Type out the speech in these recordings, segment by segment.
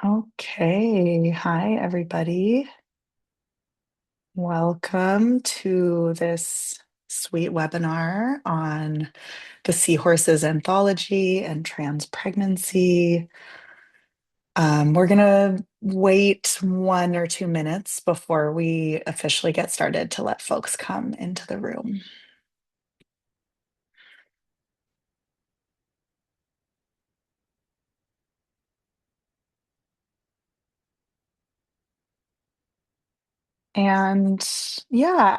Okay. Hi, everybody. Welcome to this sweet webinar on the Seahorses anthology and trans pregnancy. We're going to wait 1 or 2 minutes before we officially get started to let folks come into the room. And yeah,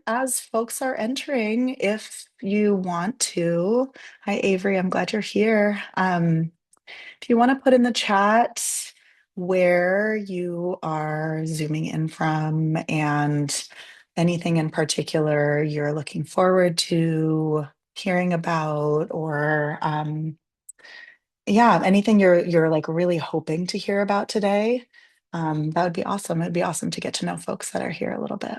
as folks are entering, if you want to, hi Avery, I'm glad you're here. If you want to put in the chat where you are zooming in from and anything in particular you're looking forward to hearing about, or yeah, anything you're like really hoping to hear about today, that would be awesome. It'd be awesome to get to know folks that are here a little bit.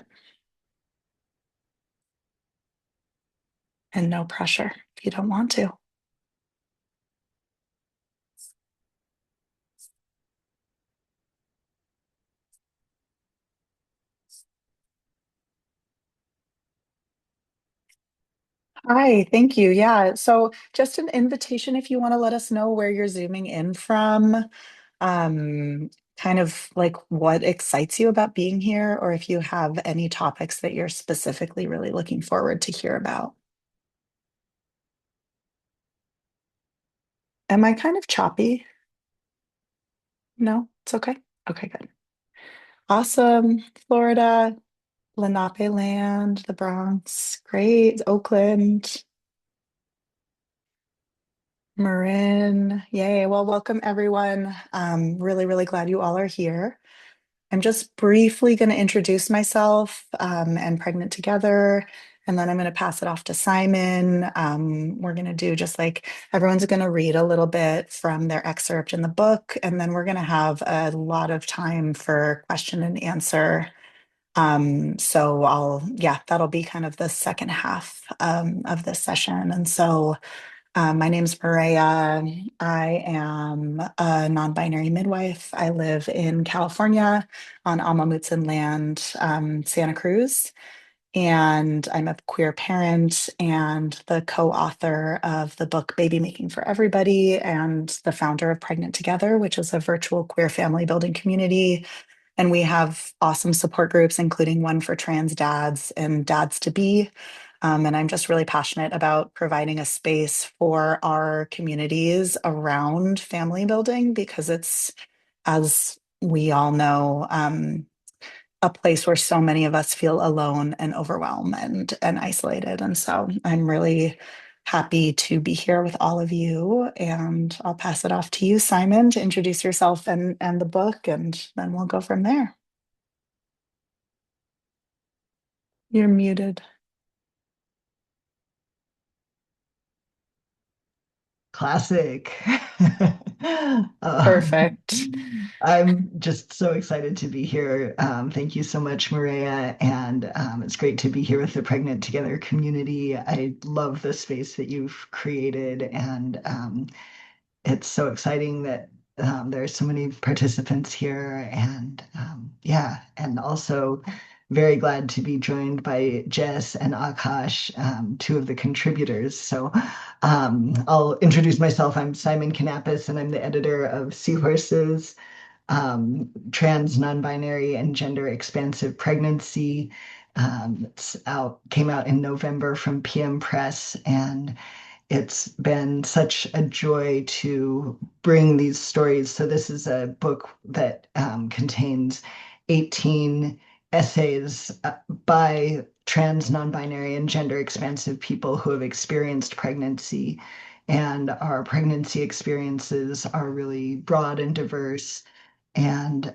And no pressure if you don't want to. Hi, thank you. Yeah, so just an invitation if you want to let us know where you're zooming in from, kind of like what excites you about being here, or if you have any topics that you're specifically really looking forward to hear about. Am I kind of choppy? No, it's okay. Okay, good. Awesome. Florida, Lenape land, the Bronx. Great. Oakland. Marin, yay. Well, welcome everyone. Really, really glad you all are here. I'm just briefly going to introduce myself and Pregnant Together, and then I'm going to pass it off to Simon. We're going to do just like everyone's going to read a little bit from their excerpt in the book, and then we're going to have a lot of time for question and answer. Yeah, that'll be kind of the second half of this session. And so, my name's Maria. I am a non-binary midwife. I live in California on Amamutsan land, Santa Cruz, and I'm a queer parent and the co-author of the book Baby Making for Everybody and the founder of Pregnant Together, which is a virtual queer family building community. And we have awesome support groups, including one for trans dads and dads to be. And I'm just really passionate about providing a space for our communities around family building because it's, as we all know, a place where so many of us feel alone and overwhelmed and isolated. And so I'm really happy to be here with all of you. And I'll pass it off to you, Simon, to introduce yourself and the book, and then we'll go from there. You're muted. Classic. Um, Perfect. I'm just so excited to be here. Thank you so much, Maria. And it's great to be here with the Pregnant Together community. I love the space that you've created. And it's so exciting that there are so many participants here. And yeah, and also very glad to be joined by Jess and Akash, two of the contributors. So I'll introduce myself. I'm Simon Kanapis, and I'm the editor of Seahorses, Trans, Non-Binary, and Gender Expansive Pregnancy. Came out in November from PM Press, and it's been such a joy to bring these stories. So this is a book that contains 18 essays by trans, non-binary, and gender expansive people who have experienced pregnancy. And our pregnancy experiences are really broad and diverse and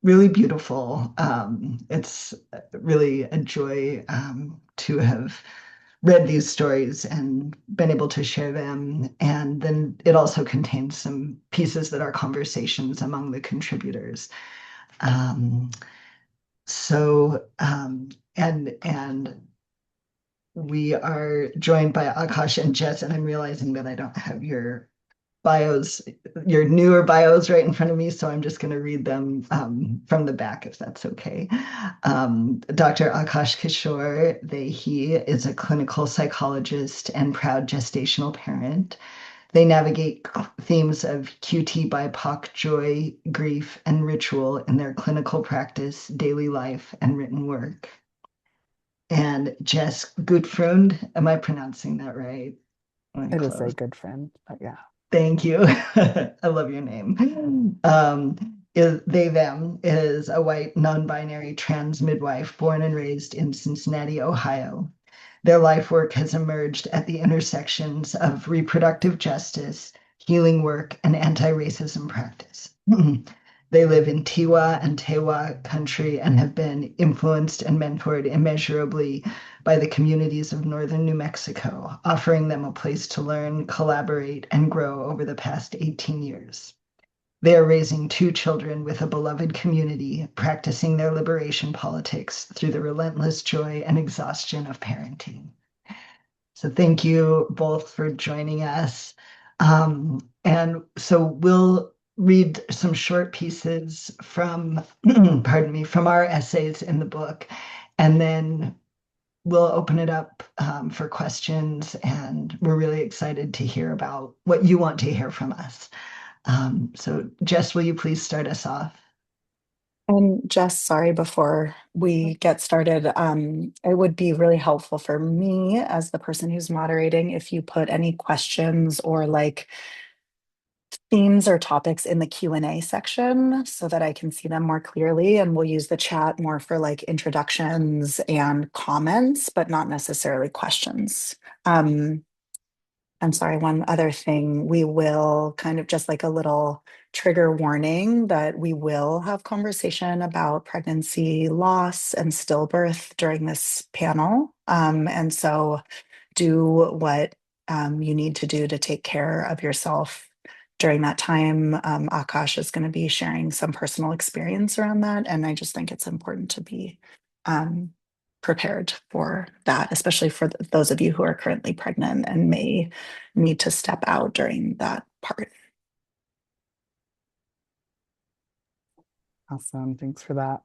really beautiful. It's really a joy to have read these stories and been able to share them. And then it also contains some pieces that are conversations among the contributors. Um, and we are joined by Akash and Jess, and I'm realizing that I don't have your bios, your newer bios right in front of me, so I'm just going to read them from the back if that's okay. Dr. Akash Kishore, he is a clinical psychologist and proud gestational parent. They navigate themes of QT BIPOC joy, grief, and ritual in their clinical practice, daily life, and written work. And Jess Gudfrund, am I pronouncing that right? Let me It is a close. good friend, but yeah. Thank you. I love your name. Them is a white non-binary trans midwife born and raised in Cincinnati, Ohio. Their life work has emerged at the intersections of reproductive justice, healing work, and anti-racism practice. They live in Tiwa and Tewa country and have been influenced and mentored immeasurably by the communities of northern New Mexico, offering them a place to learn, collaborate, and grow over the past 18 years. They are raising two children with a beloved community, practicing their liberation politics through the relentless joy and exhaustion of parenting. So thank you both for joining us. And so we'll read some short pieces from, pardon me, from our essays in the book, and then we'll open it up for questions. And we're really excited to hear about what you want to hear from us. So Jess, will you please start us off? And Jess, sorry, before we get started, it would be really helpful for me as the person who's moderating if you put any questions or like themes or topics in the Q&A section so that I can see them more clearly. And we'll use the chat more for like introductions and comments, but not necessarily questions. I'm sorry, one other thing, we will kind of just like a little trigger warning that we will have conversation about pregnancy loss and stillbirth during this panel. And so do what you need to do to take care of yourself during that time. Akash is going to be sharing some personal experience around that. And I just think it's important to be um, prepared for that, especially for those of you who are currently pregnant and may need to step out during that part. Awesome. Thanks for that.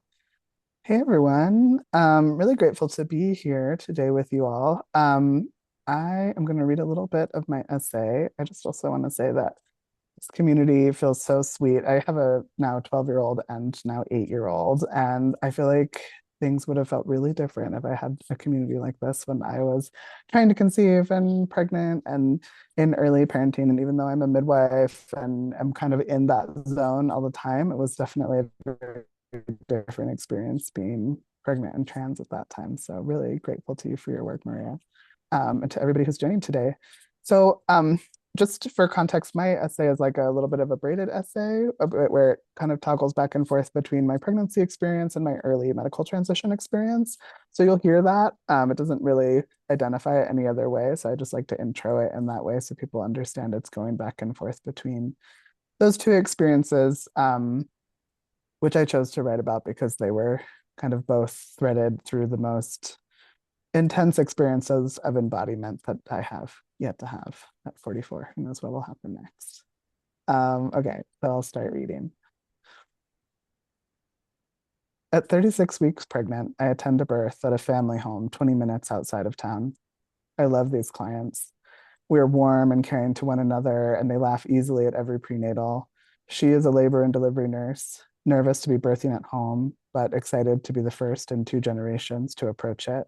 Hey everyone. Really grateful to be here today with you all. I am going to read a little bit of my essay. I just also want to say that this community feels so sweet. I have a now 12-year-old and now 8-year-old, and I feel like things would have felt really different if I had a community like this when I was trying to conceive and pregnant and in early parenting. And even though I'm a midwife and I'm kind of in that zone all the time, it was definitely a very different experience being pregnant and trans at that time. So really grateful to you for your work, Maria, and to everybody who's joining today. So just for context, my essay is like a little bit of a braided essay where it kind of toggles back and forth between my pregnancy experience and my early medical transition experience. So you'll hear that. It doesn't really identify it any other way. So I just like to intro it in that way so people understand it's going back and forth between those two experiences, which I chose to write about because they were kind of both threaded through the most intense experiences of embodiment that I have yet to have at 44. Who knows what will happen next? Okay, so I'll start reading. At 36 weeks pregnant, I attend a birth at a family home 20 minutes outside of town. I love these clients. We're warm and caring to one another, and they laugh easily at every prenatal. She is a labor and delivery nurse, nervous to be birthing at home, but excited to be the first in 2 generations to approach it.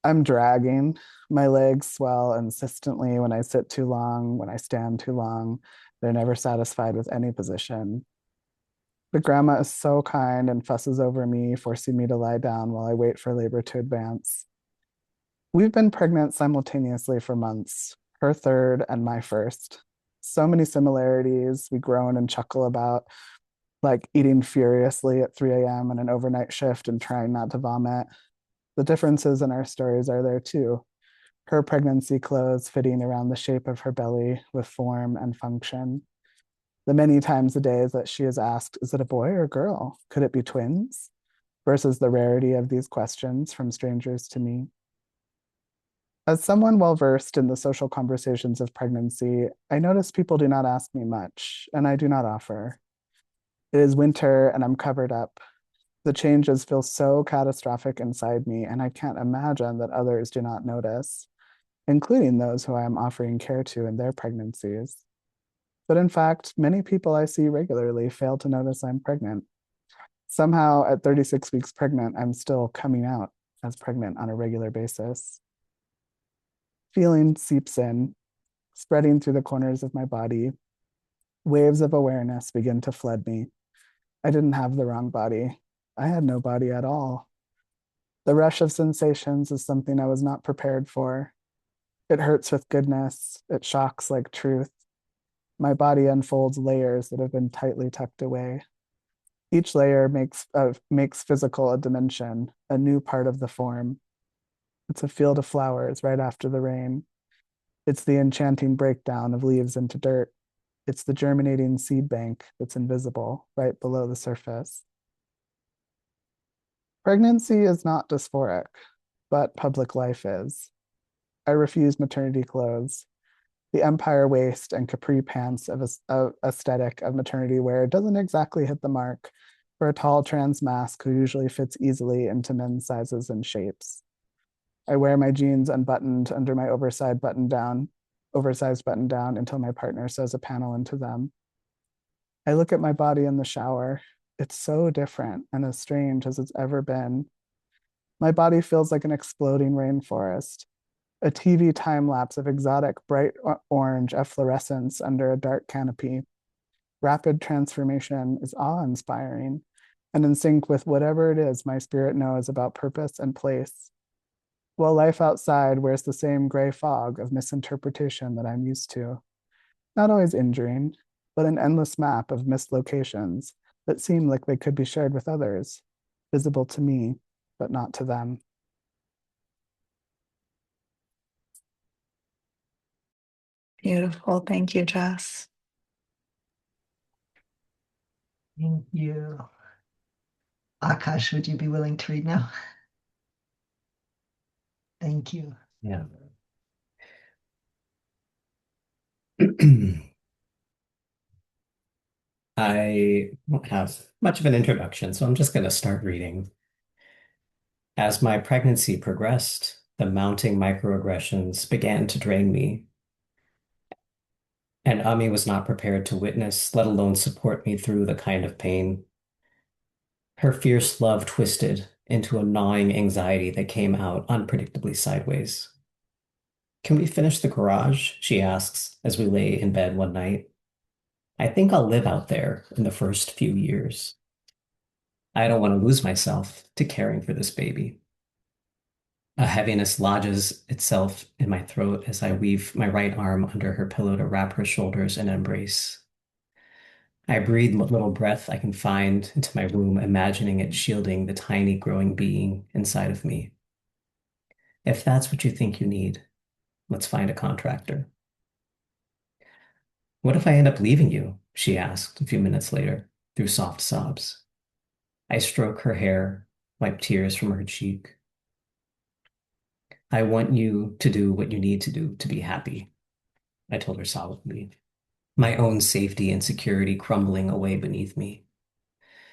I'm dragging. My legs swell insistently when I sit too long, when I stand too long. They're never satisfied with any position. The grandma is so kind and fusses over me, forcing me to lie down while I wait for labor to advance. We've been pregnant simultaneously for months, her third and my first. So many similarities we groan and chuckle about, like eating furiously at 3 a.m. and an overnight shift and trying not to vomit. The differences in our stories are there too. Her pregnancy clothes fitting around the shape of her belly with form and function. The many times a day that she is asked, is it a boy or a girl? Could it be twins? Versus the rarity of these questions from strangers to me. As someone well versed in the social conversations of pregnancy, I notice people do not ask me much, and I do not offer. It is winter and I'm covered up. The changes feel so catastrophic inside me, and I can't imagine that others do not notice, including those who I am offering care to in their pregnancies. But in fact, many people I see regularly fail to notice I'm pregnant. Somehow, at 36 weeks pregnant, I'm still coming out as pregnant on a regular basis. Feeling seeps in, spreading through the corners of my body. Waves of awareness begin to flood me. I didn't have the wrong body. I had no body at all. The rush of sensations is something I was not prepared for. It hurts with goodness. It shocks like truth. My body unfolds layers that have been tightly tucked away. Each layer makes physical a dimension, a new part of the form. It's a field of flowers right after the rain. It's the enchanting breakdown of leaves into dirt. It's the germinating seed bank that's invisible right below the surface. Pregnancy is not dysphoric, but public life is. I refuse maternity clothes. The empire waist and capri pants of aesthetic of maternity wear doesn't exactly hit the mark for a tall trans mask who usually fits easily into men's sizes and shapes. I wear my jeans unbuttoned under my oversized button down until my partner sews a panel into them. I look at my body in the shower. It's so different and as strange as it's ever been. My body feels like an exploding rainforest, a TV time lapse of exotic bright orange efflorescence under a dark canopy. Rapid transformation is awe inspiring and in sync with whatever it is my spirit knows about purpose and place. While life outside wears the same gray fog of misinterpretation that I'm used to, not always injuring, but an endless map of missed locations that seem like they could be shared with others, visible to me, but not to them. Beautiful. Thank you, Jess. Thank you. Akash, would you be willing to read now? Thank you. Yeah. I don't have much of an introduction, so I'm just going to start reading. As my pregnancy progressed, the mounting microaggressions began to drain me, and Ami was not prepared to witness, let alone support me through the kind of pain. Her fierce love twisted into a gnawing anxiety that came out unpredictably sideways. Can we finish the garage? She asks as we lay in bed one night. I think I'll live out there in the first few years. I don't want to lose myself to caring for this baby. A heaviness lodges itself in my throat as I weave my right arm under her pillow to wrap her shoulders in an embrace. I breathe what little breath I can find into my womb, imagining it shielding the tiny growing being inside of me. If that's what you think you need, let's find a contractor. What if I end up leaving you? She asked a few minutes later, through soft sobs. I stroke her hair, wipe tears from her cheek. I want you to do what you need to do to be happy, I told her solidly, my own safety and security crumbling away beneath me.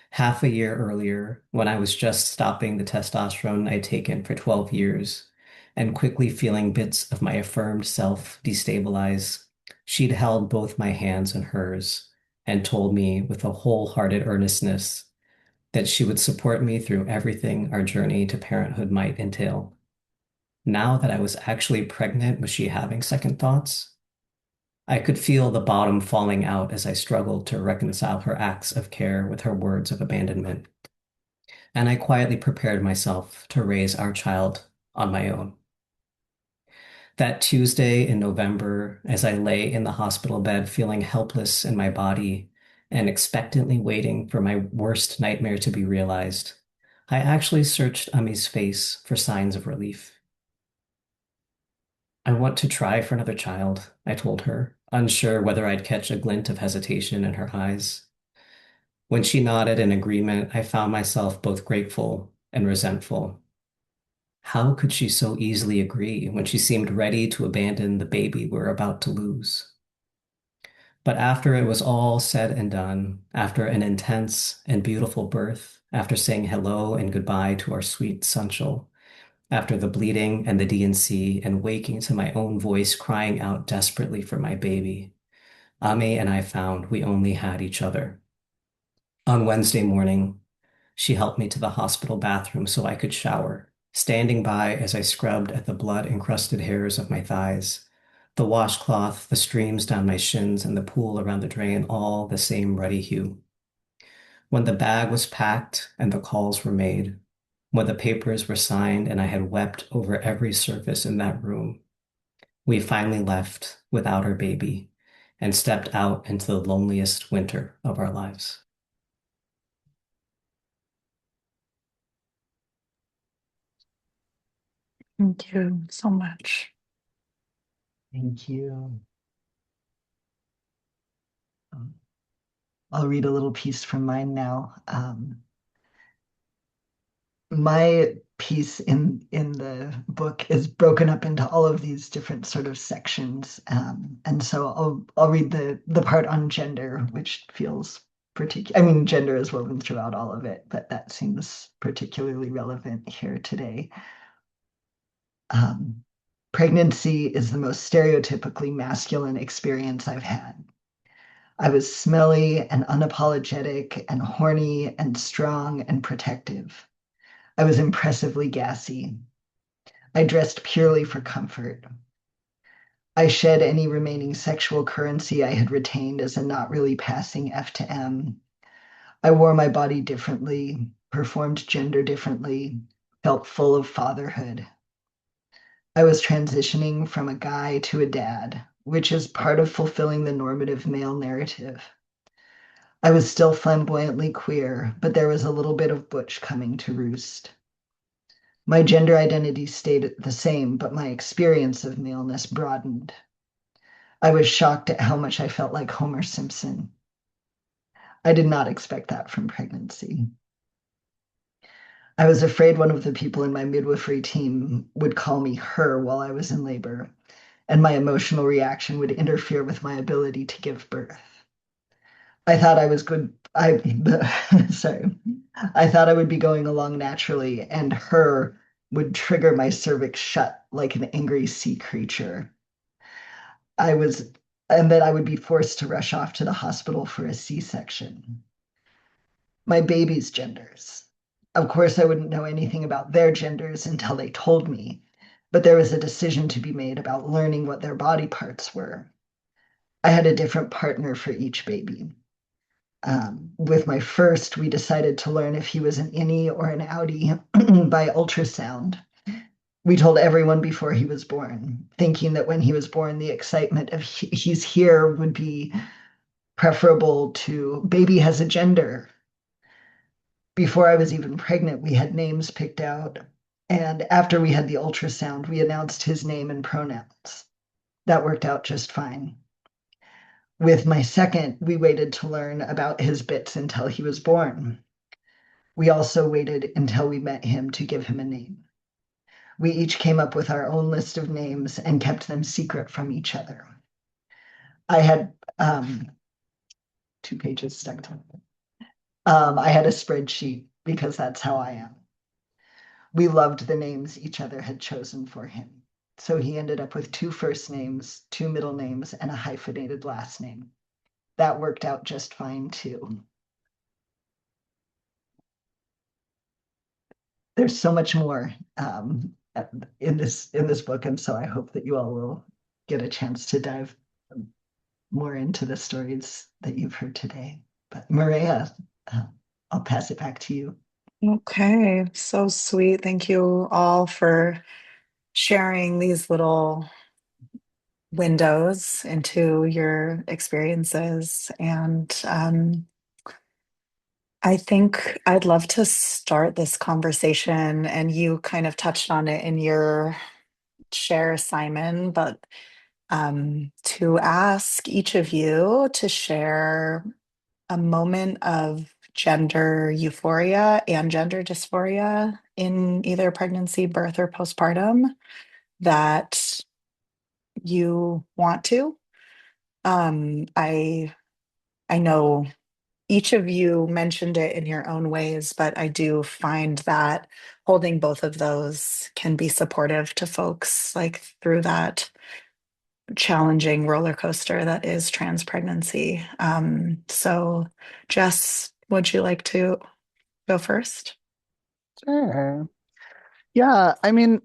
Half a year earlier, when I was just stopping the testosterone I'd taken for 12 years and quickly feeling bits of my affirmed self destabilize, she'd held both my hands in hers and told me with a wholehearted earnestness that she would support me through everything our journey to parenthood might entail. Now that I was actually pregnant, was she having second thoughts? I could feel the bottom falling out as I struggled to reconcile her acts of care with her words of abandonment. And I quietly prepared myself to raise our child on my own. That Tuesday in November, as I lay in the hospital bed feeling helpless in my body and expectantly waiting for my worst nightmare to be realized, I actually searched Ami's face for signs of relief. I want to try for another child, I told her, unsure whether I'd catch a glint of hesitation in her eyes. When she nodded in agreement, I found myself both grateful and resentful. How could she so easily agree when she seemed ready to abandon the baby we're about to lose? But after it was all said and done, after an intense and beautiful birth, after saying hello and goodbye to our sweet Sancho, after the bleeding and the D&C and waking to my own voice crying out desperately for my baby, Ame and I found we only had each other. On Wednesday morning, she helped me to the hospital bathroom so I could shower, standing by as I scrubbed at the blood-encrusted hairs of my thighs, the washcloth, the streams down my shins, and the pool around the drain, all the same ruddy hue. When the bag was packed and the calls were made, when the papers were signed and I had wept over every surface in that room, we finally left without our baby and stepped out into the loneliest winter of our lives. Thank you so much. Thank you. Um, I'll read a little piece from mine now. My piece in the book is broken up into all of these different sort of sections, and so I'll read the part on gender, which feels particular. I mean, gender is woven throughout all of it, but that seems particularly relevant here today. Um, Pregnancy is the most stereotypically masculine experience I've had. I was smelly and unapologetic and horny and strong and protective. I was impressively gassy. I dressed purely for comfort. I shed any remaining sexual currency I had retained as a not really passing F to M. I wore my body differently, performed gender differently, felt full of fatherhood. I was transitioning from a guy to a dad, which is part of fulfilling the normative male narrative. I was still flamboyantly queer, but there was a little bit of butch coming to roost. My gender identity stayed the same, but my experience of maleness broadened. I was shocked at how much I felt like Homer Simpson. I did not expect that from pregnancy. I was afraid one of the people in my midwifery team would call me her while I was in labor, and my emotional reaction would interfere with my ability to give birth. I thought I was good. Sorry. I thought I would be going along naturally, and her would trigger my cervix shut like an angry sea creature. I was, and then I would be forced to rush off to the hospital for a C-section. My baby's genders. Of course, I wouldn't know anything about their genders until they told me, but there was a decision to be made about learning what their body parts were. I had a different partner for each baby. With my first, we decided to learn if he was an innie or an outie by ultrasound. We told everyone before he was born, thinking that when he was born, the excitement of he's here would be preferable to baby has a gender. Before I was even pregnant, we had names picked out. And after we had the ultrasound, we announced his name and pronouns. That worked out just fine. With my second, we waited to learn about his bits until he was born. We also waited until we met him to give him a name. We each came up with our own list of names and kept them secret from each other. I had 2 pages stuck to it. I had a spreadsheet because that's how I am. We loved the names each other had chosen for him. So he ended up with 2 first names, 2 middle names, and a hyphenated last name. That worked out just fine too. There's so much more in this book, and so I hope that you all will get a chance to dive more into the stories that you've heard today. But Maria, I'll pass it back to you. Okay, so sweet. Thank you all for sharing these little windows into your experiences. And I think I'd love to start this conversation, and you kind of touched on it in your share, Simon, but to ask each of you to share a moment of gender euphoria and gender dysphoria in either pregnancy, birth, or postpartum that you want to. I know each of you mentioned it in your own ways, but I do find that holding both of those can be supportive to folks like through that challenging roller coaster that is trans pregnancy. So, Jess, would you like to go first? Sure. Yeah, I mean,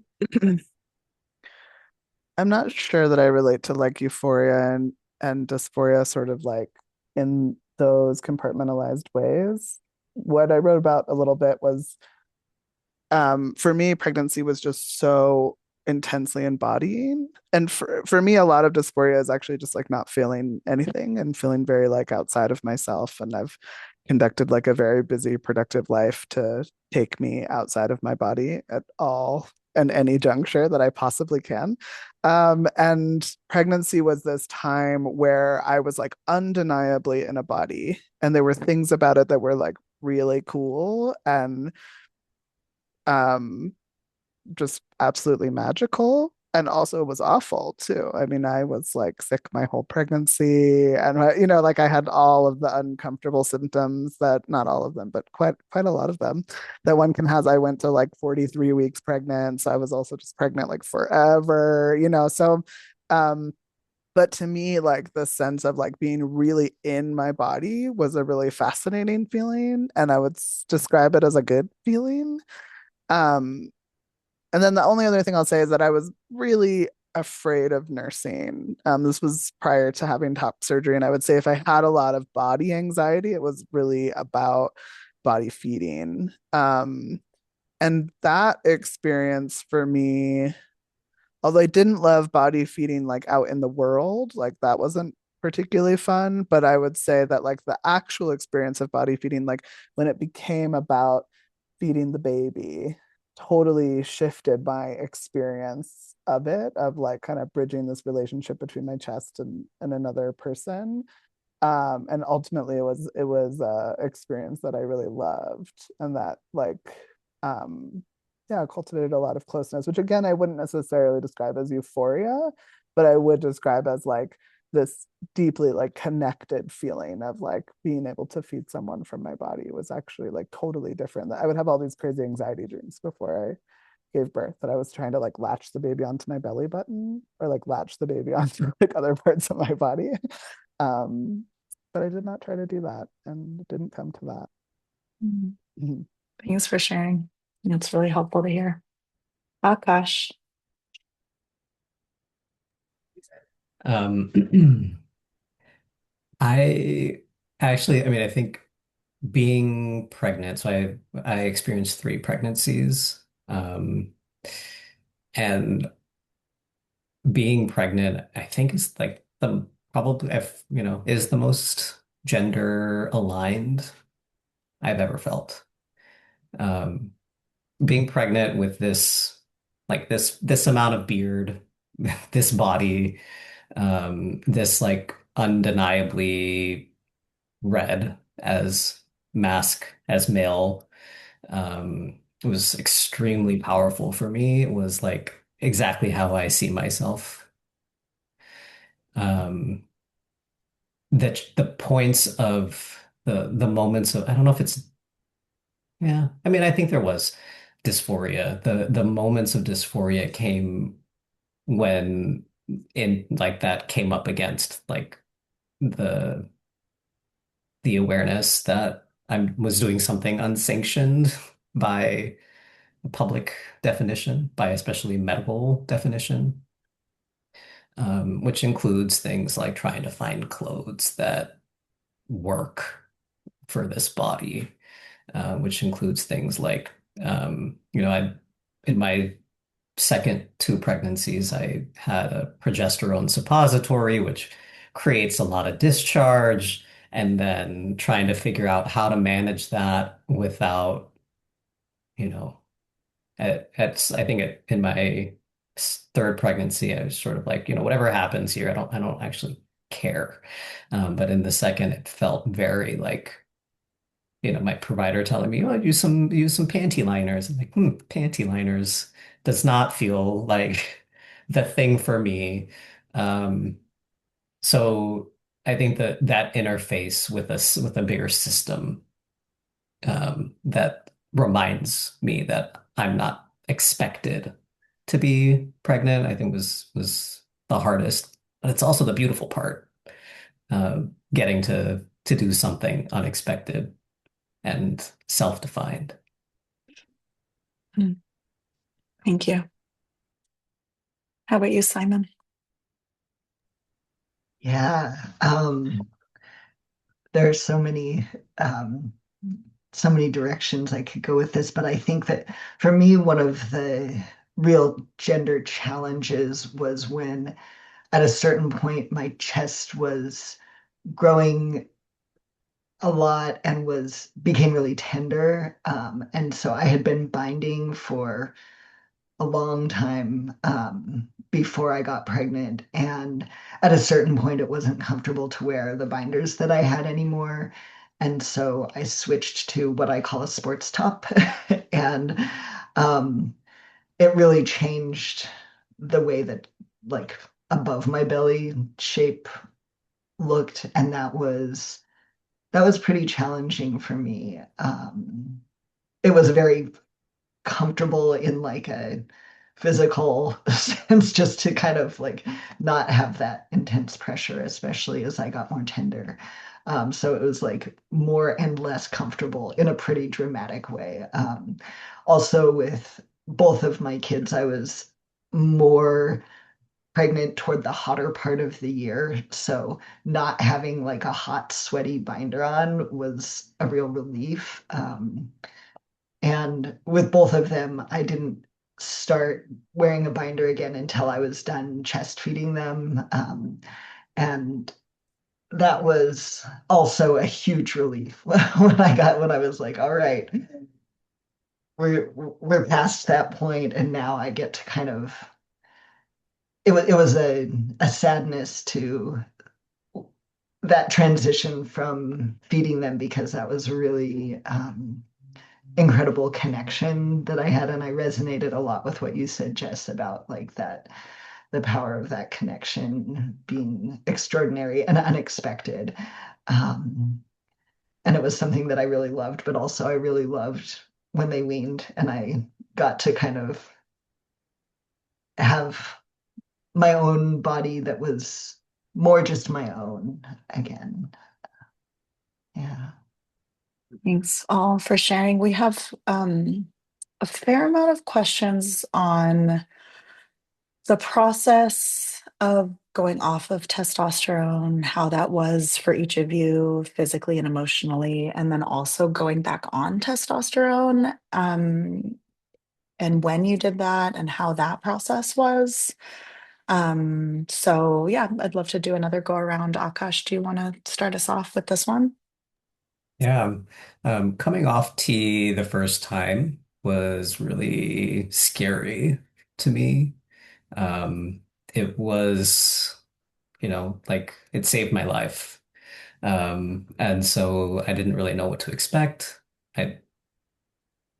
I'm not sure that I relate to like euphoria and dysphoria sort of like in those compartmentalized ways. What I wrote about a little bit was for me, pregnancy was just so intensely embodying. And for me, a lot of dysphoria is actually just like not feeling anything and feeling very like outside of myself. And I've conducted like a very busy, productive life to take me outside of my body at all and any juncture that I possibly can. And pregnancy was this time where I was like undeniably in a body, and there were things about it that were like really cool and um just absolutely magical, and also was awful too. I mean, I was like sick my whole pregnancy, and like I had all of the uncomfortable symptoms that, not all of them, but quite a lot of them that one can has. I went to like 43 weeks pregnant, so I was also just pregnant like forever, so but to me, like the sense of like being really in my body was a really fascinating feeling, and I would describe it as a good feeling. um and then the only other thing I'll say is that I was really afraid of nursing. This was prior to having top surgery. And I would say if I had a lot of body anxiety, it was really about body feeding. And that experience for me, although I didn't love body feeding like out in the world, like that wasn't particularly fun. But I would say that like the actual experience of body feeding, like when it became about feeding the baby, totally shifted my experience of it, of like kind of bridging this relationship between my chest and another person. And ultimately it was a experience that I really loved, and that like yeah, cultivated a lot of closeness, which again I wouldn't necessarily describe as euphoria, but I would describe as like this deeply like connected feeling of like being able to feed someone from my body was actually like totally different. I would have all these crazy anxiety dreams before I gave birth, that I was trying to like latch the baby onto my belly button or like latch the baby onto like other parts of my body. Um, but I did not try to do that, and it didn't come to that. Mhm. Mhm. Thanks for sharing. It's really helpful to hear. Akash. Um, I actually, I mean, I think being pregnant, so I experienced three pregnancies. And being pregnant, I think is like the probably if is the most gender aligned I've ever felt. Um, Being pregnant with this amount of beard, this body, this like undeniably red as as male, it was extremely powerful for me. It was like exactly how I see myself. Um, the points of the moments of, I don't know if it's, yeah, I mean, I think there was dysphoria. The moments of dysphoria came when in like that came up against like the the awareness that I was doing something unsanctioned by a public definition, by especially medical definition, which includes things like trying to find clothes that work for this body, which includes things like, I in my second two pregnancies, I had a progesterone suppository, which creates a lot of discharge, and then trying to figure out how to manage that without, you know, I think in my third pregnancy, I was sort of like, whatever happens here, I don't actually care. But in the second, it felt very like my provider telling me, oh, use some panty liners. I'm like, panty liners does not feel like the thing for me. Um, so I think that that interface with us with a bigger system that reminds me that I'm not expected to be pregnant, I think was the hardest. But it's also the beautiful part, getting to do something unexpected and self-defined. Mm, thank you. How about you, Simon? Yeah. There's um, so many directions I could go with this, but I think that for me, one of the real gender challenges was when at a certain point my chest was growing a lot and was became really tender. And so I had been binding for a long time before I got pregnant. And at a certain point, it wasn't comfortable to wear the binders that I had anymore. And so I switched to what I call a sports top. And um, it really changed the way that, like, above my belly shape looked. And that was pretty challenging for me. It was very comfortable in like a physical sense just to kind of like not have that intense pressure, especially as I got more tender. So it was like more and less comfortable in a pretty dramatic way. Also, with both of my kids, I was more pregnant toward the hotter part of the year. So not having like a hot, sweaty binder on was a real relief. And with both of them, I didn't start wearing a binder again until I was done chest feeding them. And that was also a huge relief when I was like, all right, we're past that point, and now I get to kind of it was a sadness to that transition from feeding them because that was really incredible connection that I had. And I resonated a lot with what you said, Jess, about like that, the power of that connection being extraordinary and unexpected. Um, and it was something that I really loved, but also I really loved when they weaned and I got to kind of have my own body that was more just my own again. Yeah. Thanks all for sharing. We have a fair amount of questions on the process of going off of testosterone, how that was for each of you physically and emotionally, and then also going back on testosterone, and when you did that and how that process was. So yeah, I'd love to do another go around. Akash, do you want to start us off with this one? Yeah. Coming off tea the first time was really scary to me. Um, it was, like it saved my life. And so I didn't really know what to expect. I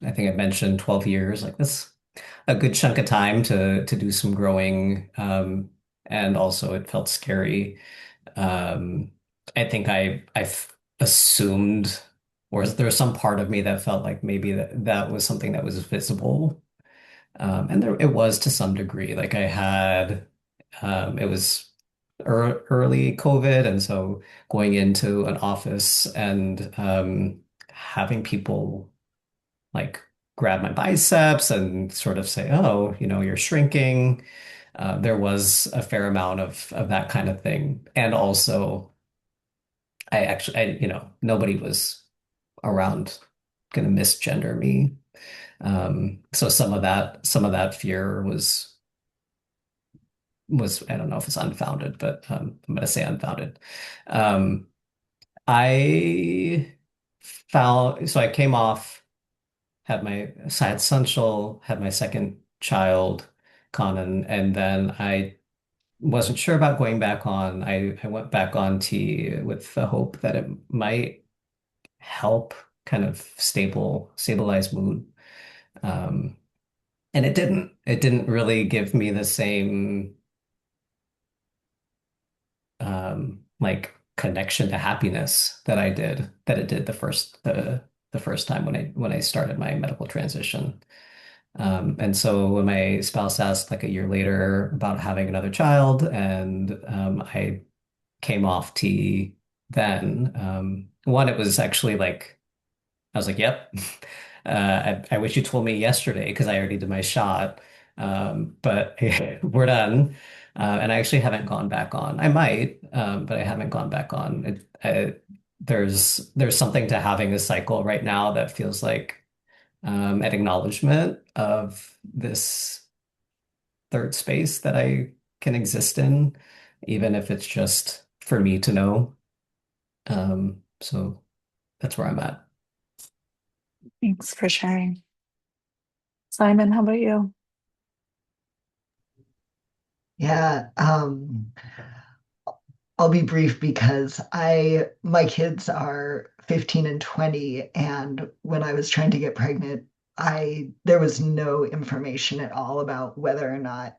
I think I mentioned 12 years, like that's a good chunk of time to do some growing. And also it felt scary. Um, I think I assumed, or there was some part of me that felt like maybe that was something that was visible. And there it was to some degree. Like I had, it was early COVID, and so going into an office and having people like grab my biceps and sort of say, "Oh, you're shrinking." There was a fair amount of that kind of thing, and also nobody was around gonna misgender me. So some of that fear was I don't know if it's unfounded, but I'm gonna say unfounded. Um, I so I came off, so I had Sunshul, had my second child, Conan, and then I wasn't sure about going back on. I went back on T with the hope that it might help kind of stabilized mood. Um, and it didn't really give me the same like connection to happiness that it did the first time when I started my medical transition. And so when my spouse asked like a year later about having another child, and I came off tea then, one, it was actually like I was like, yep. I wish you told me yesterday because I already did my shot. But we're done. And I actually haven't gone back on. I might, but I haven't gone back on. There's something to having a cycle right now that feels like an acknowledgement of this third space that I can exist in, even if it's just for me to know. So that's where I'm at. Thanks for sharing. Simon, how about you? Yeah, I'll be brief because my kids are 15 and 20, and when I was trying to get pregnant, I there was no information at all about whether or not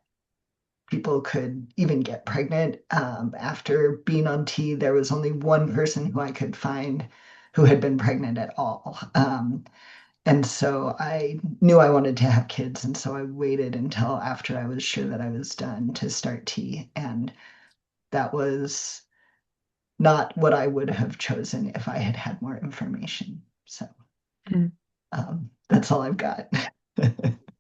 people could even get pregnant. After being on T, there was only one person who I could find who had been pregnant at all. And so I knew I wanted to have kids, and so I waited until after I was sure that I was done to start T. And that was not what I would have chosen if I had had more information. So Mm, that's all I've got.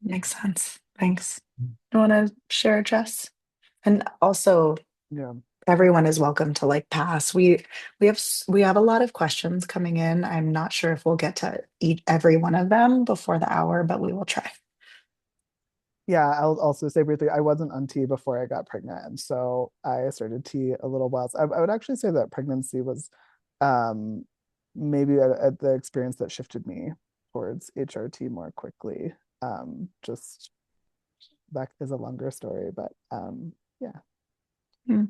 makes sense. Thanks. You want to share, Jess? And also, Yeah. everyone is welcome to like pass. We have a lot of questions coming in. I'm not sure if we'll get to eat every one of them before the hour, but we will try. Yeah, I'll also say briefly, I wasn't on tea before I got pregnant, and so I started tea a little while. So I would actually say that pregnancy was um, maybe at the experience that shifted me towards HRT more quickly. Just that is a longer story, but yeah. Hmm.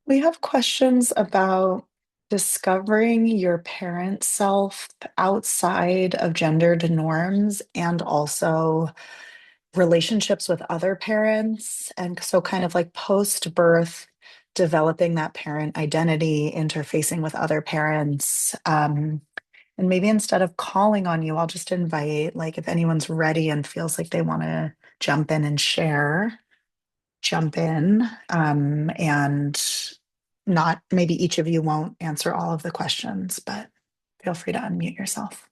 We have questions about discovering your parent self outside of gendered norms and also relationships with other parents. And so, kind of like post birth, developing that parent identity, interfacing with other parents. And maybe instead of calling on you, I'll just invite, like, if anyone's ready and feels like they want to jump in and share, jump in. And not maybe each of you won't answer all of the questions, but feel free to unmute yourself.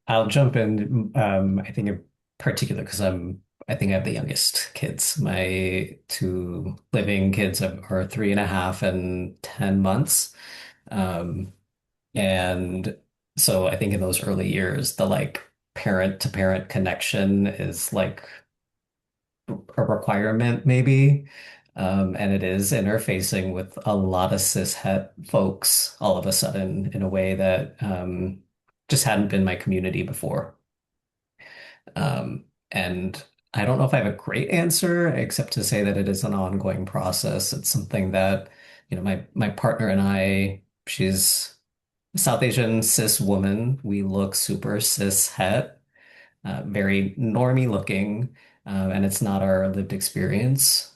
I'll jump in. I think in particular because I think I have the youngest kids. My two living kids are 3.5 and 10 months. Um, and so I think in those early years, the like parent to parent connection is like a requirement, maybe. And it is interfacing with a lot of cis het folks all of a sudden in a way that just hadn't been my community before. And I don't know if I have a great answer, except to say that it is an ongoing process. It's something that, my partner and I, she's a South Asian cis woman. We look super cis het, very normie looking, and it's not our lived experience.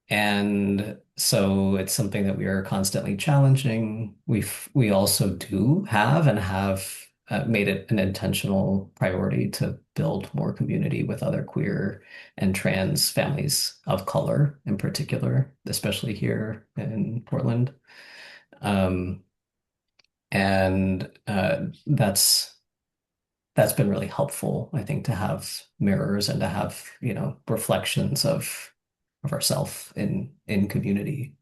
And so it's something that we are constantly challenging. We also do have and have made it an intentional priority to build more community with other queer and trans families of color in particular, especially here in Portland. Um, and that's been really helpful, I think, to have mirrors and to have, reflections of ourself in community.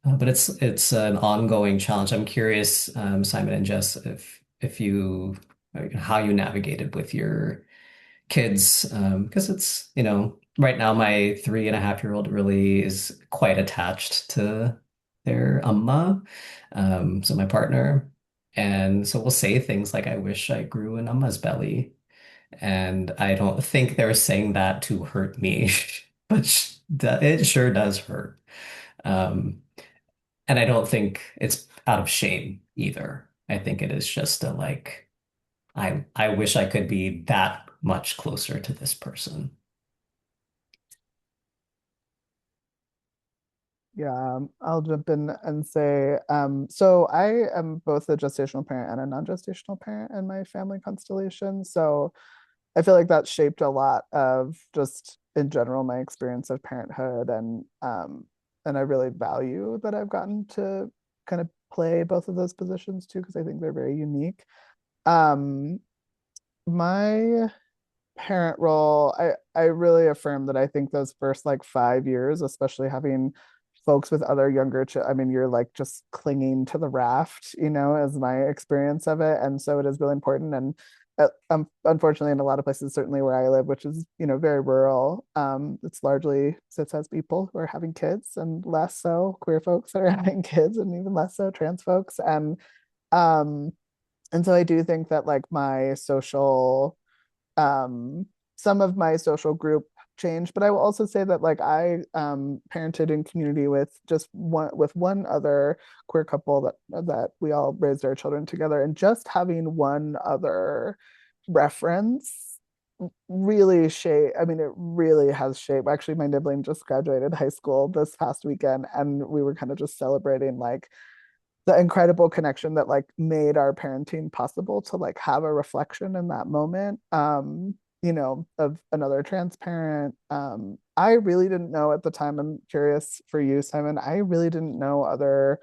But it's an ongoing challenge. I'm curious, Simon and Jess, if you how you navigated with your kids, because it's, right now my 3.5-year-old really is quite attached to their amma, so my partner. And so we'll say things like, I wish I grew an amma's belly. And I don't think they're saying that to hurt me, but it sure does hurt. Um, and I don't think it's out of shame either. I think it is just a like, I wish I could be that much closer to this person. Yeah, I'll jump in and say, so I am both a gestational parent and a non-gestational parent in my family constellation. So I feel like that shaped a lot of just in general my experience of parenthood, and I really value that I've gotten to kind of play both of those positions too, because I think they're very unique. Um, my parent role, I really affirm that I think those first like 5 years, especially having folks with other younger I mean, you're like just clinging to the raft, as my experience of it. And so it is really important. And unfortunately, in a lot of places, certainly where I live, which is, very rural, it's largely cis people who are having kids, and less so queer folks that are having kids, and even less so trans folks. Um, and so I do think that like my social um some of my social group changed, but I will also say that like I parented in community with one other queer couple that we all raised our children together, and just having one other reference really shape I mean, it really has shaped. Actually, my sibling just graduated high school this past weekend, and we were kind of just celebrating like the incredible connection that like made our parenting possible, to like have a reflection in that moment, of another trans parent. I really didn't know at the time. I'm curious for you, Simon. I really didn't know other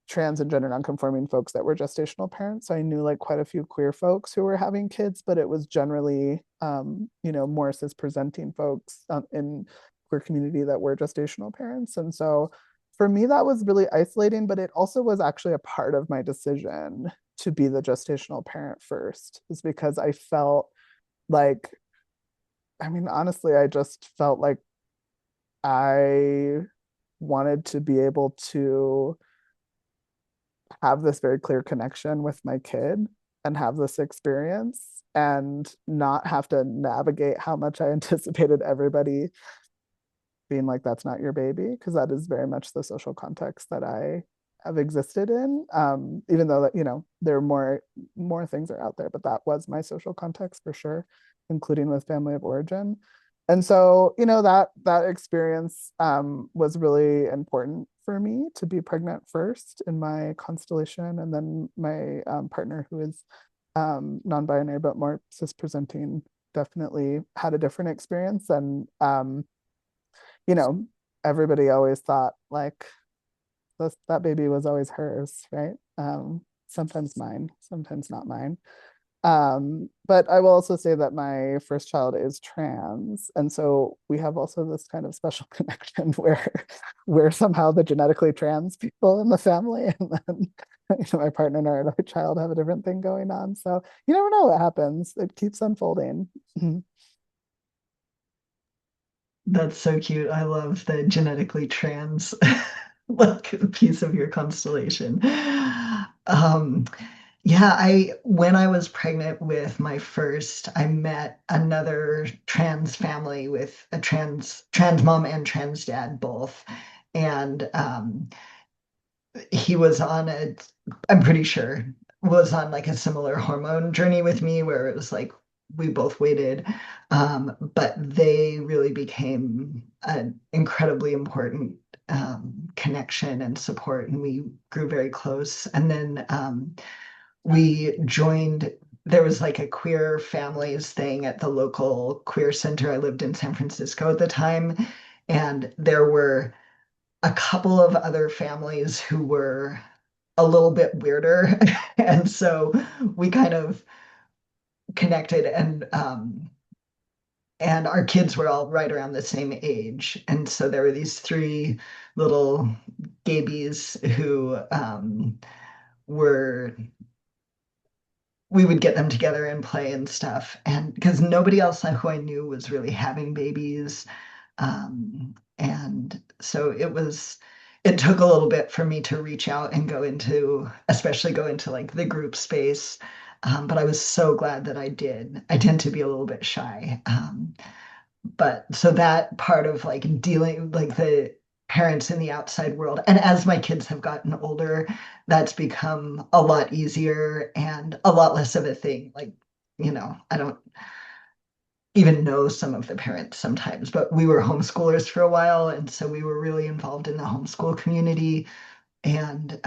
trans and gender nonconforming folks that were gestational parents. So I knew like quite a few queer folks who were having kids, but it was generally more cis presenting folks in queer community that were gestational parents. And so for me, that was really isolating, but it also was actually a part of my decision to be the gestational parent first, is because I felt like, I mean, honestly, I just felt like I wanted to be able to have this very clear connection with my kid and have this experience and not have to navigate how much I anticipated everybody being like, that's not your baby, because that is very much the social context that I have existed in. Even though that, there are more things are out there, but that was my social context for sure, including with family of origin. And so, that experience was really important for me, to be pregnant first in my constellation, and then my partner, who is non-binary but more cis presenting, definitely had a different experience. And you know, everybody always thought like that baby was always hers, right? Sometimes mine, sometimes not mine. But I will also say that my first child is trans, and so we have also this kind of special connection where we're somehow the genetically trans people in the family, and then my partner and our other child have a different thing going on. So you never know what happens. It keeps unfolding. That's so cute. I love the genetically trans like piece of your constellation. Um, yeah, when I was pregnant with my first, I met another trans family with a trans mom and trans dad both. And he was on I'm pretty sure, was on like a similar hormone journey with me, where it was like we both waited. But they really became an incredibly important connection and support, and we grew very close. And then we joined, there was like a queer families thing at the local queer center. I lived in San Francisco at the time, and there were a couple of other families who were a little bit weirder. And so we kind of connected, and our kids were all right around the same age. And so there were these three little gabies who were we would get them together and play and stuff. And because nobody else who I knew was really having babies. And so it took a little bit for me to reach out and especially go into like the group space. But I was so glad that I did. I tend to be a little bit shy. But so that part of like dealing like the parents in the outside world, and as my kids have gotten older, that's become a lot easier and a lot less of a thing. Like, I don't even know some of the parents sometimes, but we were homeschoolers for a while, and so we were really involved in the homeschool community, and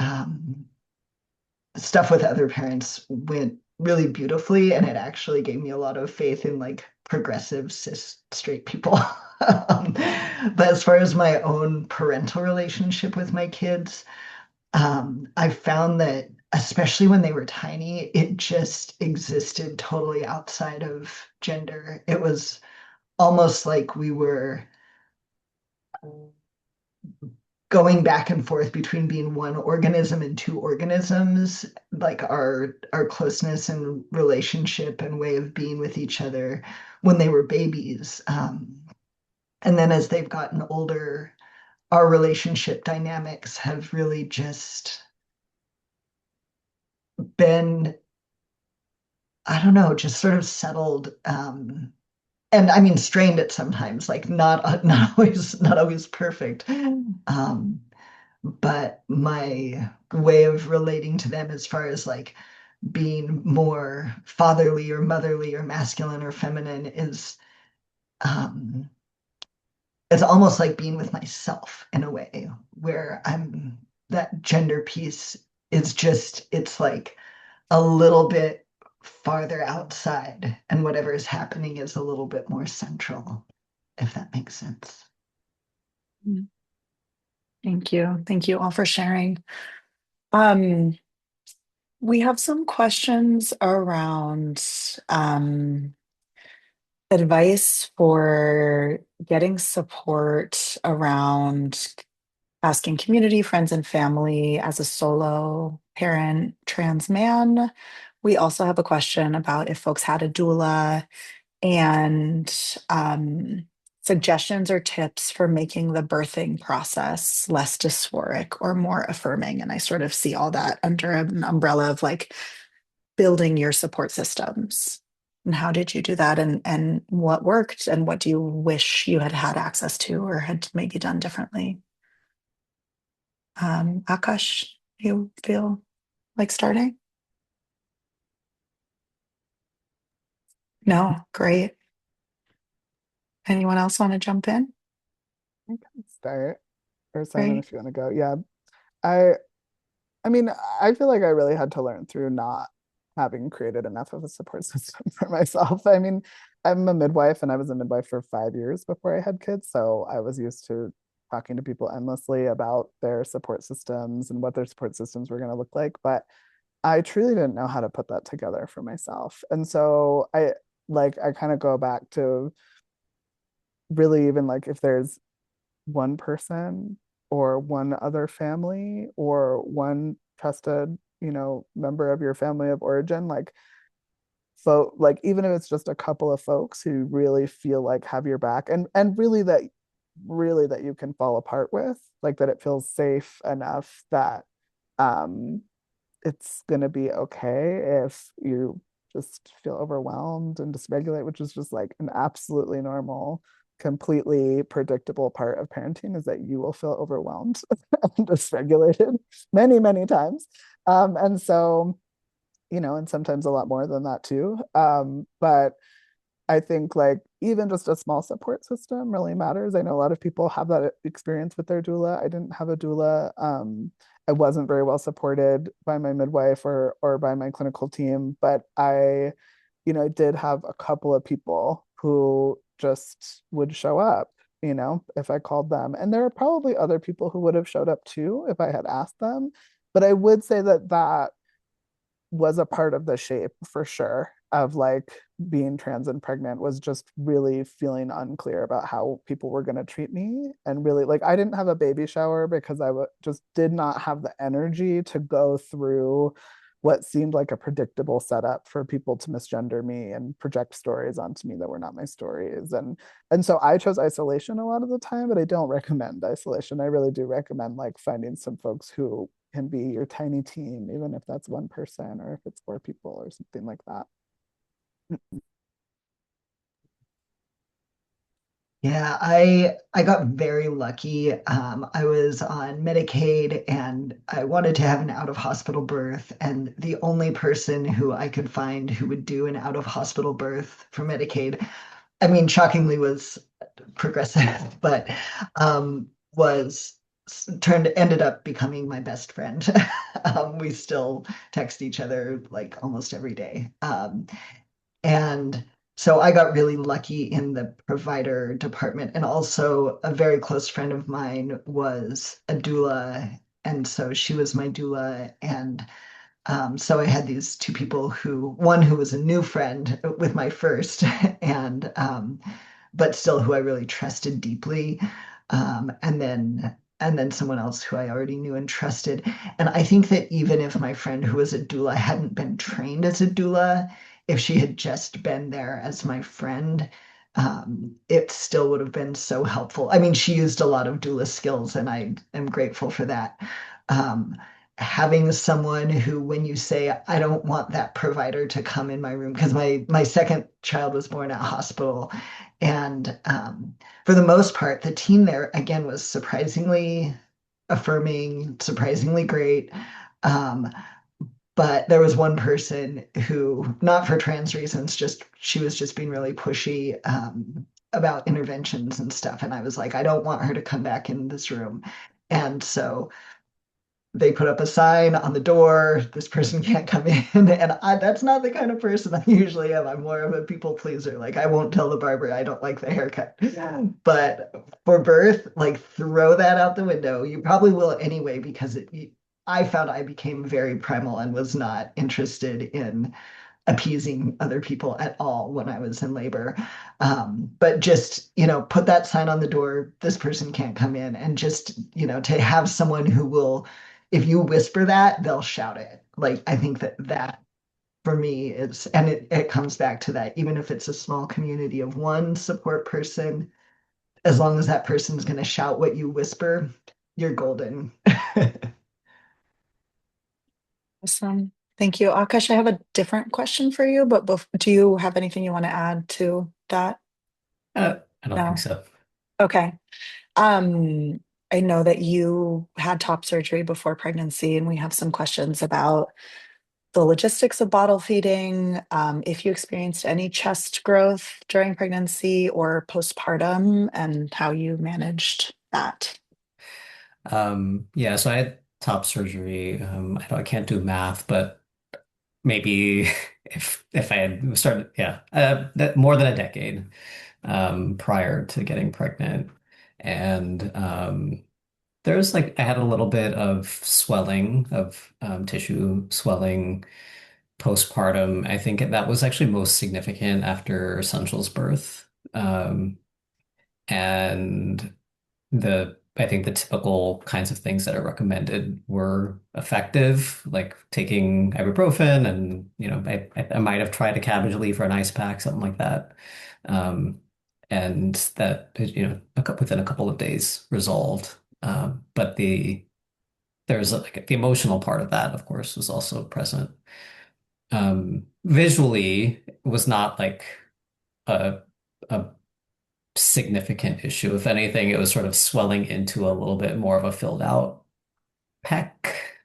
stuff with other parents went really beautifully, and it actually gave me a lot of faith in like progressive cis straight people. um, but as far as my own parental relationship with my kids, I found that especially when they were tiny, it just existed totally outside of gender. It was almost like we were going back and forth between being one organism and two organisms, like our closeness and relationship and way of being with each other when they were babies. And then as they've gotten older, our relationship dynamics have really just been, I don't know, just sort of settled. And I mean strained at sometimes, like not always perfect. Um, but my way of relating to them as far as like being more fatherly or motherly or masculine or feminine is um it's almost like being with myself in a way where I'm that gender piece is just it's like a little bit farther outside and whatever is happening is a little bit more central, if that makes sense. Mm. Thank you. Thank you all for sharing. Um, we have some questions around advice for getting support around asking community, friends, and family as a solo parent, trans man. We also have a question about if folks had a doula and suggestions or tips for making the birthing process less dysphoric or more affirming. And I sort of see all that under an umbrella of like building your support systems. And how did you do that? And what worked? And what do you wish you had had access to or had maybe done differently? Akash, you feel like starting? No, great. Anyone else want to jump in? I can start. Or Simon, Great. if you want to go. Yeah. I I mean, I feel like I really had to learn through not having created enough of a support system for myself. I mean, I'm a midwife and I was a midwife for 5 years before I had kids. So I was used to talking to people endlessly about their support systems and what their support systems were going to look like. But I truly didn't know how to put that together for myself. And so I kind of go back to really even like if there's one person or one other family or one trusted, member of your family of origin, like like even if it's just a couple of folks who really feel like have your back and really that you can fall apart with, like that it feels safe enough that um it's going to be okay if you just feel overwhelmed and dysregulate, which is just like an absolutely normal, completely predictable part of parenting is that you will feel overwhelmed and dysregulated many, many times. And so, and sometimes a lot more than that too. But I think like even just a small support system really matters. I know a lot of people have that experience with their doula. I didn't have a doula. I wasn't very well supported by my midwife or by my clinical team, but I did have a couple of people who just would show up, if I called them. And there are probably other people who would have showed up too if I had asked them. But I would say that was a part of the shape for sure of like being trans and pregnant was just really feeling unclear about how people were going to treat me and really like I didn't have a baby shower because just did not have the energy to go through what seemed like a predictable setup for people to misgender me and project stories onto me that were not my stories and so I chose isolation a lot of the time, but I don't recommend isolation. I really do recommend like finding some folks who can be your tiny team, even if that's one person or if it's four people or something like that. Yeah, I got very lucky. I was on Medicaid and I wanted to have an out of hospital birth, and the only person who I could find who would do an out of hospital birth for Medicaid, I mean, shockingly was progressive, but was turned ended up becoming my best friend. We still text each other like almost every day. And so I got really lucky in the provider department. And also, a very close friend of mine was a doula. And so she was my doula. And so I had these two people one who was a new friend with my first, and but still who I really trusted deeply, and then someone else who I already knew and trusted. And I think that even if my friend who was a doula hadn't been trained as a doula, if she had just been there as my friend, it still would have been so helpful. I mean, she used a lot of doula skills, and I am grateful for that. Um, Having someone who, when you say, I don't want that provider to come in my room, because my second child was born at hospital, and for the most part, the team there again was surprisingly affirming, surprisingly great. Um, but there was one person who, not for trans reasons, just she was just being really pushy about interventions and stuff. And I was like, I don't want her to come back in this room. And so they put up a sign on the door, this person can't come in. And that's not the kind of person I usually am. I'm more of a people pleaser. Like, I won't tell the barber I don't like the haircut. Yeah. But for birth, like, throw that out the window. You probably will anyway, because I found I became very primal and was not interested in appeasing other people at all when I was in labor. But just, put that sign on the door, this person can't come in, and just, to have someone who will, if you whisper that, they'll shout it. Like, I think that for me is, and it comes back to that, even if it's a small community of one support person, as long as that person's going to shout what you whisper, you're golden. Awesome. Thank you. Akash, I have a different question for you, but do you have anything you want to add to that? I don't think No. so. Okay. Um, I know that you had top surgery before pregnancy, and we have some questions about the logistics of bottle feeding, if you experienced any chest growth during pregnancy or postpartum, and how you managed that. Yeah, so I had top surgery. I can't do math, but maybe if I had started, yeah, that more than a decade prior to getting pregnant, and there's like I had a little bit of swelling of tissue swelling postpartum. I think that was actually most significant after Sanjal's birth, and the I think the typical kinds of things that are recommended were effective, like taking ibuprofen, and I might have tried a cabbage leaf or an ice pack, something like that, um, and that within a couple of days resolved. But there's like the emotional part of that, of course, was also present. Visually, it was not like a a significant issue. If anything, it was sort of swelling into a little bit more of a filled out pec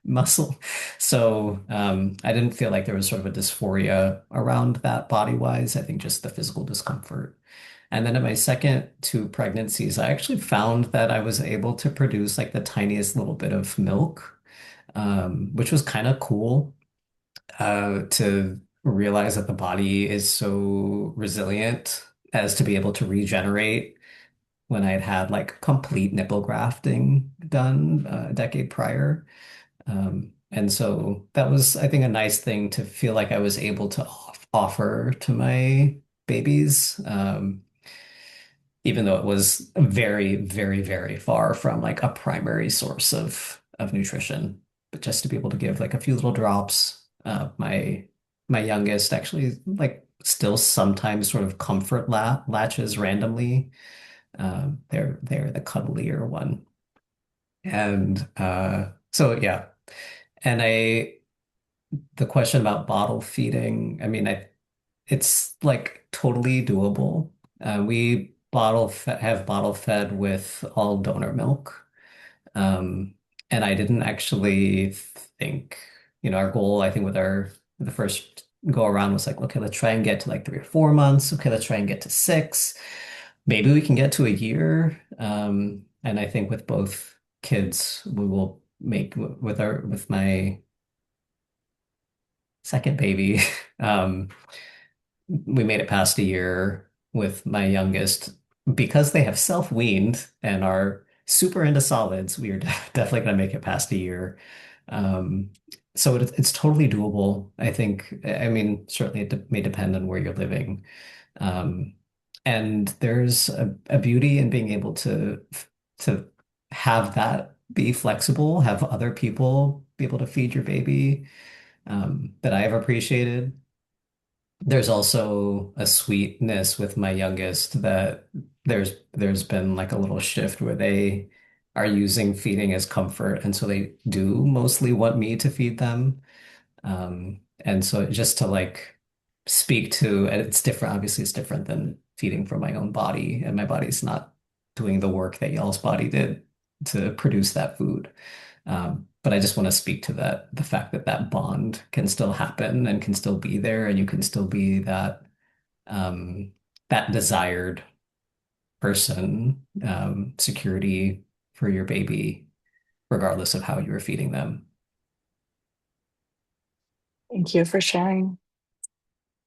muscle. So I didn't feel like there was sort of a dysphoria around that body wise. I think just the physical discomfort. And then in my second two pregnancies, I actually found that I was able to produce like the tiniest little bit of milk, which was kind of cool to realize that the body is so resilient as to be able to regenerate when I had had like complete nipple grafting done a decade prior. And so that was, I think, a nice thing to feel like I was able to offer to my babies, even though it was very, very, very far from like a primary source of nutrition. But just to be able to give like a few little drops. My youngest actually like still sometimes sort of comfort latches randomly. They're the cuddlier one. And so yeah. And the question about bottle feeding, I mean, it's like totally doable. We have bottle fed with all donor milk. Um, and I didn't actually think, our goal, I think the first go around was like, okay, let's try and get to like 3 or 4 months. Okay, let's try and get to 6. Maybe we can get to a year. And I think with both kids, we will make with my second baby. Um, we made it past a year with my youngest because they have self-weaned and are super into solids. We are definitely going to make it past a year. Um, so it's totally doable. I think, I mean, certainly may depend on where you're living. Um, and there's a beauty in being able to have that be flexible, have other people be able to feed your baby, that I have appreciated. There's also a sweetness with my youngest that there's been like a little shift where they are using feeding as comfort, and so they do mostly want me to feed them. And so just to like speak to, and it's different, obviously it's different than feeding from my own body, and my body's not doing the work that y'all's body did to produce that food. But I just want to speak to that, the fact that that bond can still happen and can still be there, and you can still be um, that desired person, security for your baby, regardless of how you're feeding them. Thank you for sharing.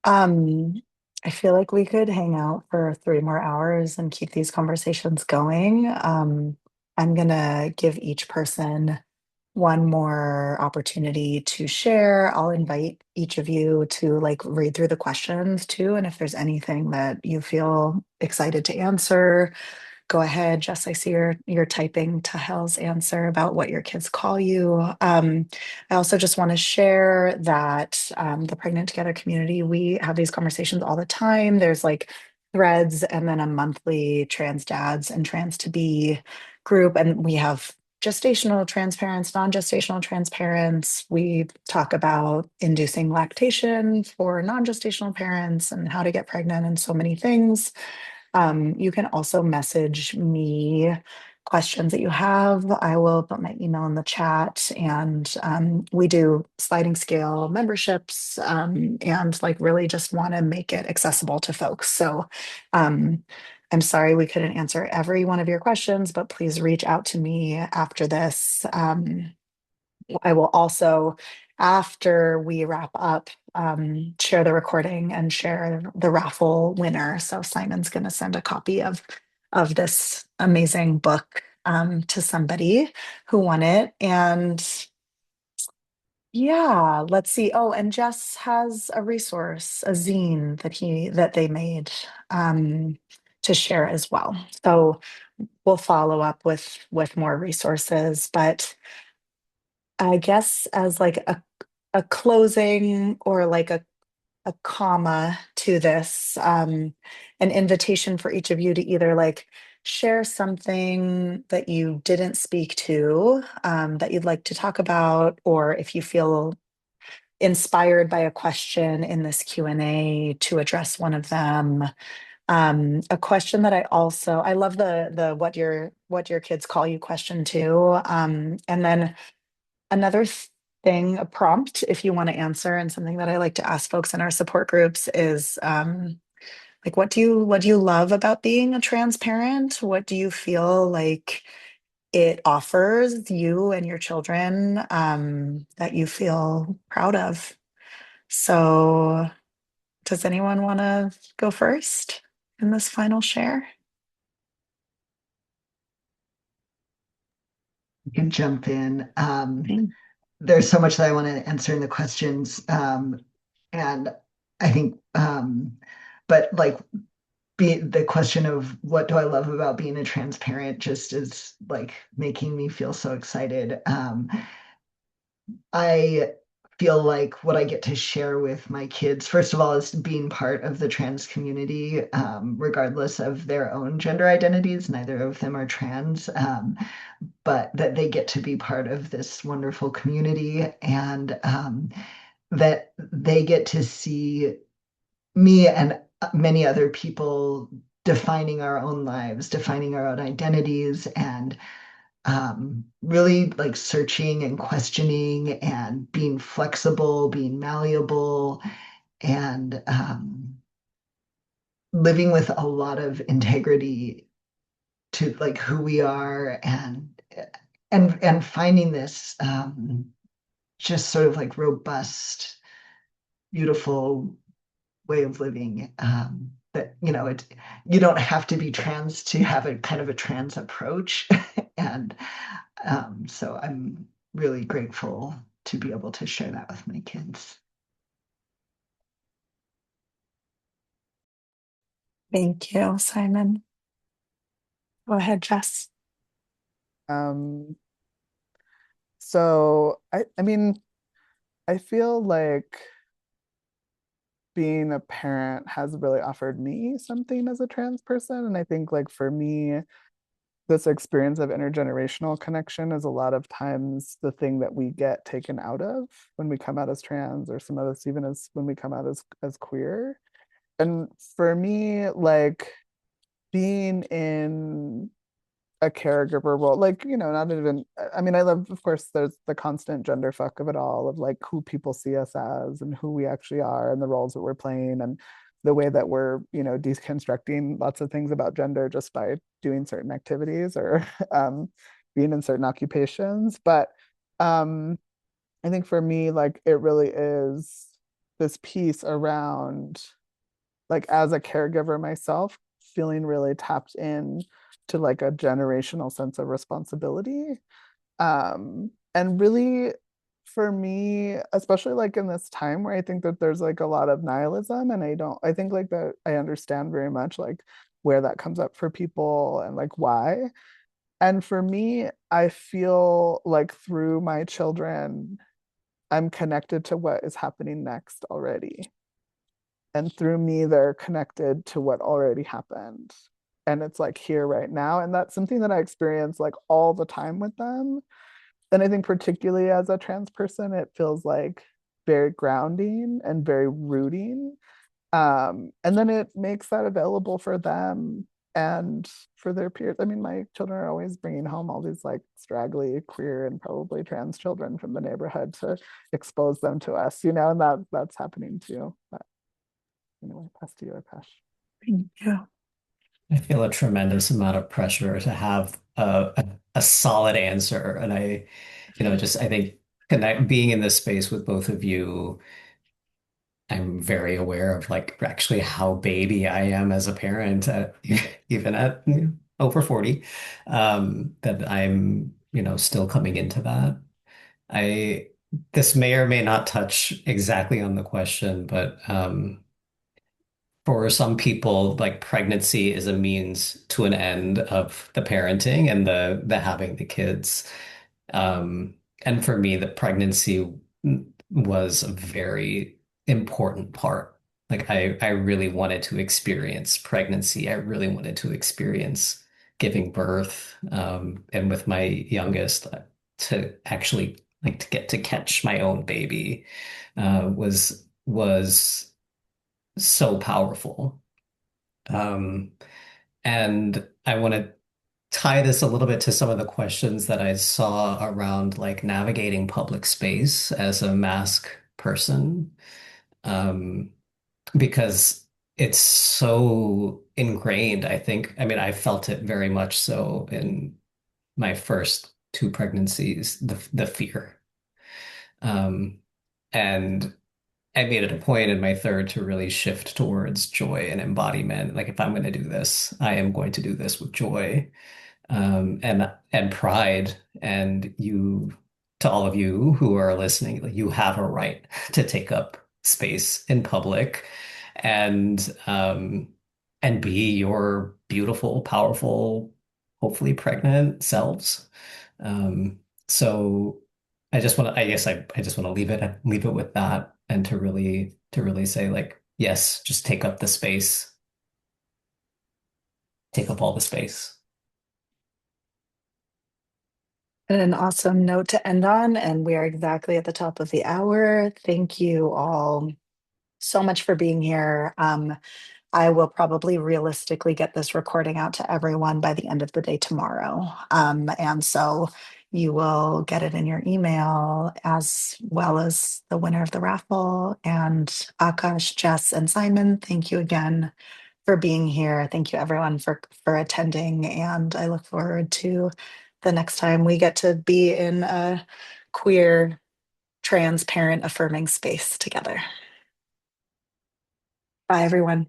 Um, I feel like we could hang out for 3 more hours and keep these conversations going. I'm gonna give each person one more opportunity to share. I'll invite each of you to like read through the questions too. And if there's anything that you feel excited to answer, go ahead. Jess, I see you're typing Tahel's answer about what your kids call you. I also just want to share that the Pregnant Together community, we have these conversations all the time. There's like threads and then a monthly trans dads and trans to be group. And we have gestational trans parents, non-gestational trans parents. We talk about inducing lactation for non-gestational parents and how to get pregnant and so many things. You can also message me questions that you have. I will put my email in the chat, and we do sliding scale memberships, and like really just want to make it accessible to folks. So um, I'm sorry we couldn't answer every one of your questions, but please reach out to me after this. I will also, after we wrap up, share the recording and share the raffle winner. So Simon's going to send a copy of this amazing book to somebody who won it. And yeah, let's see. Oh, and Jess has a resource, a zine that they made to share as well. So we'll follow up with more resources, but I guess as like a closing or like a comma to this, an invitation for each of you to either like share something that you didn't speak to, that you'd like to talk about, or if you feel inspired by a question in this Q&A to address one of them. A question that I love the what your kids call you question too. And then another thing, a prompt, if you want to answer, and something that I like to ask folks in our support groups is like, what do you love about being a trans parent? What do you feel like it offers you and your children that you feel proud of? So, does anyone want to go first in this final share? You can jump in. Okay. There's so much that I want to answer in the questions. And I think, but like the question of what do I love about being a transparent just is like making me feel so excited. I feel like what I get to share with my kids, first of all, is being part of the trans community, regardless of their own gender identities. Neither of them are trans, but that they get to be part of this wonderful community, and that they get to see me and many other people defining our own lives, defining our own identities, and really like searching and questioning and being flexible, being malleable, and living with a lot of integrity to like who we are, and finding this just sort of like robust, beautiful way of living, that you don't have to be trans to have a kind of a trans approach. And so I'm really grateful to be able to share that with my kids. Thank you, Simon. Go ahead, Jess. Um, so I mean, I feel like being a parent has really offered me something as a trans person. And I think like for me, this experience of intergenerational connection is a lot of times the thing that we get taken out of when we come out as trans, or some of us even as when we come out as queer. And for me, like being in a caregiver role, like, not even, I mean, I love, of course, there's the constant gender fuck of it all, of like who people see us as and who we actually are and the roles that we're playing and the way that we're, deconstructing lots of things about gender just by doing certain activities or being in certain occupations. But um, I think for me, like, it really is this piece around, like, as a caregiver myself, feeling really tapped in to like a generational sense of responsibility. And really, for me, especially like in this time where I think that there's like a lot of nihilism, and I think like that I understand very much like where that comes up for people and like why. And for me, I feel like through my children, I'm connected to what is happening next already. And through me, they're connected to what already happened. And it's like here right now. And that's something that I experience like all the time with them. And I think particularly as a trans person, it feels like very grounding and very rooting. And then it makes that available for them and for their peers. I mean, my children are always bringing home all these like straggly queer and probably trans children from the neighborhood to expose them to us, and that's happening too. But anyway, pass to you, Akash. Thank you. I feel a tremendous amount of pressure to have a solid answer. And I think being in this space with both of you, I'm very aware of like actually how baby I am as a parent, even at over 40, that I'm, still coming into that. I, this may or may not touch exactly on the question, but for some people, like pregnancy is a means to an end of the parenting and the having the kids. And for me, the pregnancy was a very important part. Like I really wanted to experience pregnancy. I really wanted to experience giving birth. And with my youngest, to actually like to get to catch my own baby, was so powerful. Um, and I want to tie this a little bit to some of the questions that I saw around like navigating public space as a mask person, um, because it's so ingrained. I think, I mean, I felt it very much so in my first two pregnancies, the fear. Um, and I made it a point in my third to really shift towards joy and embodiment. Like if I'm going to do this, I am going to do this with joy, and pride. And to all of you who are listening, like you have a right to take up space in public, and be your beautiful, powerful, hopefully pregnant selves. So I just want to, I guess I just want to leave it with that, and to really say like, yes, just take up the space, take up all the space. And an awesome note to end on. And we are exactly at the top of the hour. Thank you all so much for being here. I will probably realistically get this recording out to everyone by the end of the day tomorrow. And so you will get it in your email as well as the winner of the raffle. And Akash, Jess, and Simon, thank you again for being here. Thank you everyone for attending. And I look forward to the next time we get to be in a queer, transparent, affirming space together. Bye, everyone.